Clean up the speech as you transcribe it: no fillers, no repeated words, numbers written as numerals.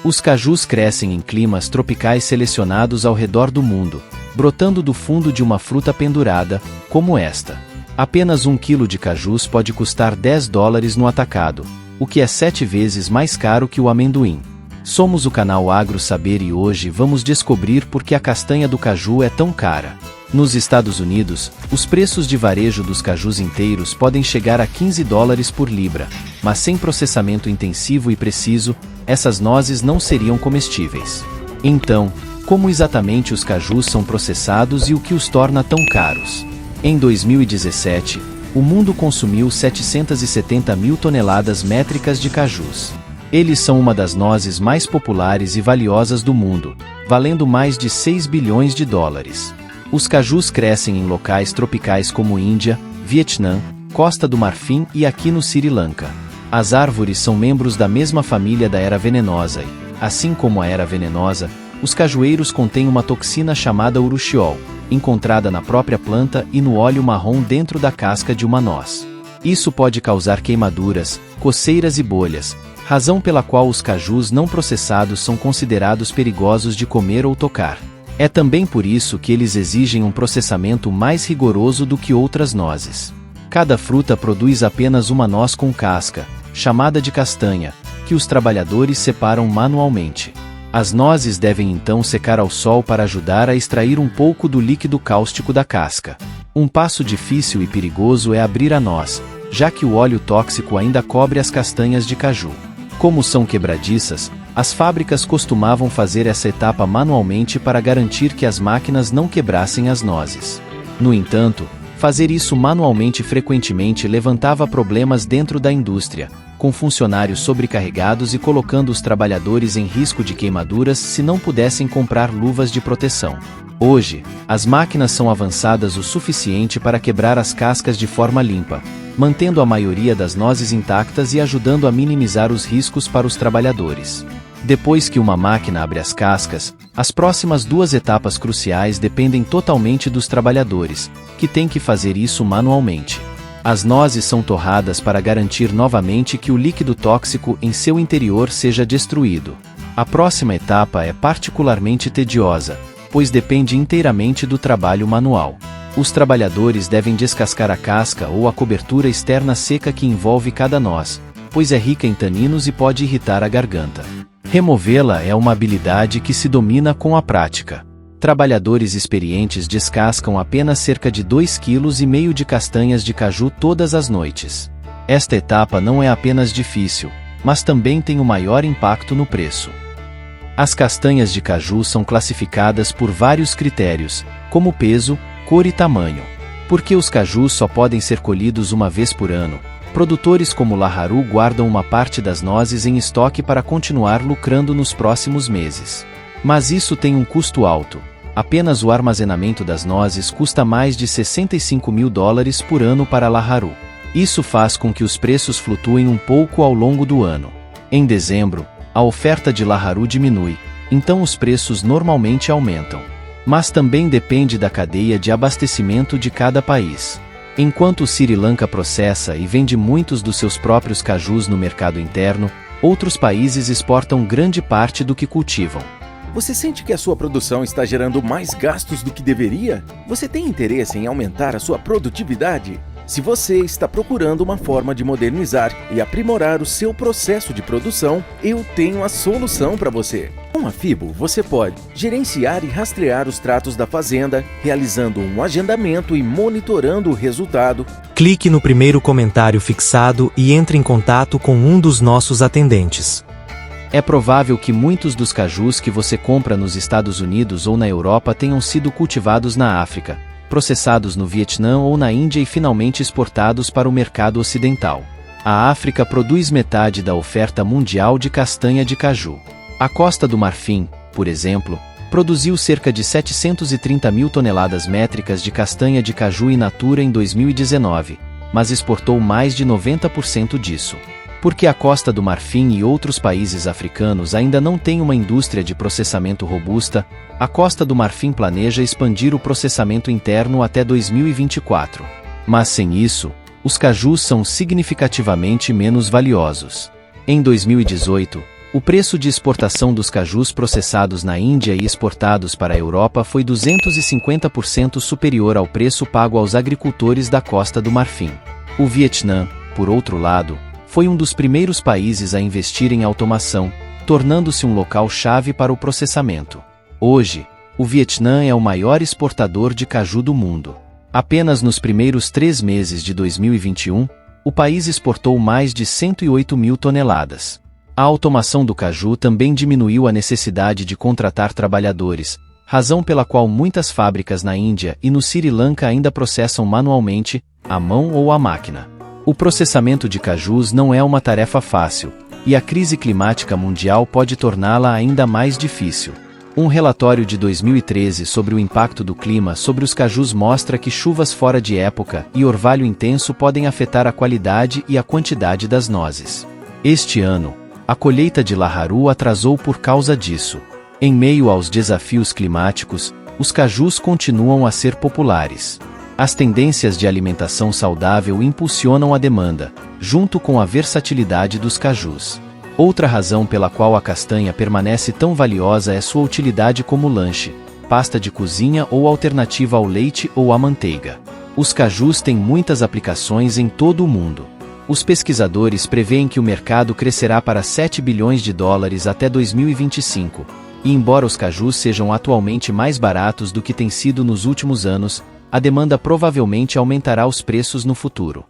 Os cajus crescem em climas tropicais selecionados ao redor do mundo, brotando do fundo de uma fruta pendurada, como esta. Apenas 1 quilo de cajus pode custar $10 no atacado, o que é 7 vezes mais caro que o amendoim. Somos o canal Agro Saber e hoje vamos descobrir por que a castanha do caju é tão cara. Nos Estados Unidos, os preços de varejo dos cajus inteiros podem chegar a $15 por libra, mas sem processamento intensivo e preciso, essas nozes não seriam comestíveis. Então, como exatamente os cajus são processados e o que os torna tão caros? Em 2017, o mundo consumiu 770 mil toneladas métricas de cajus. Eles são uma das nozes mais populares e valiosas do mundo, valendo mais de $6 bilhões. Os cajus crescem em locais tropicais como Índia, Vietnã, Costa do Marfim e aqui no Sri Lanka. As árvores são membros da mesma família da erva venenosa e, assim como a erva venenosa, os cajueiros contêm uma toxina chamada urushiol, encontrada na própria planta e no óleo marrom dentro da casca de uma noz. Isso pode causar queimaduras, coceiras e bolhas, razão pela qual os cajus não processados são considerados perigosos de comer ou tocar. É também por isso que eles exigem um processamento mais rigoroso do que outras nozes. Cada fruta produz apenas uma noz com casca, chamada de castanha, que os trabalhadores separam manualmente. As nozes devem então secar ao sol para ajudar a extrair um pouco do líquido cáustico da casca. Um passo difícil e perigoso é abrir a noz, já que o óleo tóxico ainda cobre as castanhas de caju. Como são quebradiças, as fábricas costumavam fazer essa etapa manualmente para garantir que as máquinas não quebrassem as nozes. No entanto, fazer isso manualmente frequentemente levantava problemas dentro da indústria, com funcionários sobrecarregados e colocando os trabalhadores em risco de queimaduras se não pudessem comprar luvas de proteção. Hoje, as máquinas são avançadas o suficiente para quebrar as cascas de forma limpa, mantendo a maioria das nozes intactas e ajudando a minimizar os riscos para os trabalhadores. Depois que uma máquina abre as cascas, as próximas 2 etapas cruciais dependem totalmente dos trabalhadores, que têm que fazer isso manualmente. As nozes são torradas para garantir novamente que o líquido tóxico em seu interior seja destruído. A próxima etapa é particularmente tediosa, pois depende inteiramente do trabalho manual. Os trabalhadores devem descascar a casca ou a cobertura externa seca que envolve cada noz, pois é rica em taninos e pode irritar a garganta. Removê-la é uma habilidade que se domina com a prática. Trabalhadores experientes descascam apenas cerca de 2,5 kg de castanhas de caju todas as noites. Esta etapa não é apenas difícil, mas também tem o maior impacto no preço. As castanhas de caju são classificadas por vários critérios, como peso, cor e tamanho. Porque os cajus só podem ser colhidos uma vez por ano, produtores como Laharu guardam uma parte das nozes em estoque para continuar lucrando nos próximos meses. Mas isso tem um custo alto. Apenas o armazenamento das nozes custa mais de $65 mil por ano para Laharu. Isso faz com que os preços flutuem um pouco ao longo do ano. Em dezembro, a oferta de Laharu diminui, então os preços normalmente aumentam. Mas também depende da cadeia de abastecimento de cada país. Enquanto o Sri Lanka processa e vende muitos dos seus próprios cajus no mercado interno, outros países exportam grande parte do que cultivam. Você sente que a sua produção está gerando mais gastos do que deveria? Você tem interesse em aumentar a sua produtividade? Se você está procurando uma forma de modernizar e aprimorar o seu processo de produção, eu tenho a solução para você. Com a Fibo, você pode gerenciar e rastrear os tratos da fazenda, realizando um agendamento e monitorando o resultado. Clique no primeiro comentário fixado e entre em contato com um dos nossos atendentes. É provável que muitos dos cajus que você compra nos Estados Unidos ou na Europa tenham sido cultivados na África, processados no Vietnã ou na Índia e finalmente exportados para o mercado ocidental. A África produz metade da oferta mundial de castanha de caju. A Costa do Marfim, por exemplo, produziu cerca de 730 mil toneladas métricas de castanha de caju in natura em 2019, mas exportou mais de 90% disso. Porque a Costa do Marfim e outros países africanos ainda não têm uma indústria de processamento robusta, a Costa do Marfim planeja expandir o processamento interno até 2024. Mas sem isso, os cajus são significativamente menos valiosos. Em 2018, O preço de exportação dos cajus processados na Índia e exportados para a Europa foi 250% superior ao preço pago aos agricultores da Costa do Marfim. O Vietnã, por outro lado, foi um dos primeiros países a investir em automação, tornando-se um local-chave para o processamento. Hoje, o Vietnã é o maior exportador de caju do mundo. Apenas nos primeiros 3 meses de 2021, o país exportou mais de 108 mil toneladas. A automação do caju também diminuiu a necessidade de contratar trabalhadores, razão pela qual muitas fábricas na Índia e no Sri Lanka ainda processam manualmente, à mão ou à máquina. O processamento de cajus não é uma tarefa fácil, e a crise climática mundial pode torná-la ainda mais difícil. Um relatório de 2013 sobre o impacto do clima sobre os cajus mostra que chuvas fora de época e orvalho intenso podem afetar a qualidade e a quantidade das nozes. Este ano, a colheita de Laharu atrasou por causa disso. Em meio aos desafios climáticos, os cajus continuam a ser populares. As tendências de alimentação saudável impulsionam a demanda, junto com a versatilidade dos cajus. Outra razão pela qual a castanha permanece tão valiosa é sua utilidade como lanche, pasta de cozinha ou alternativa ao leite ou à manteiga. Os cajus têm muitas aplicações em todo o mundo. Os pesquisadores preveem que o mercado crescerá para 7 bilhões de dólares até 2025, e embora os cajus sejam atualmente mais baratos do que têm sido nos últimos anos, a demanda provavelmente aumentará os preços no futuro.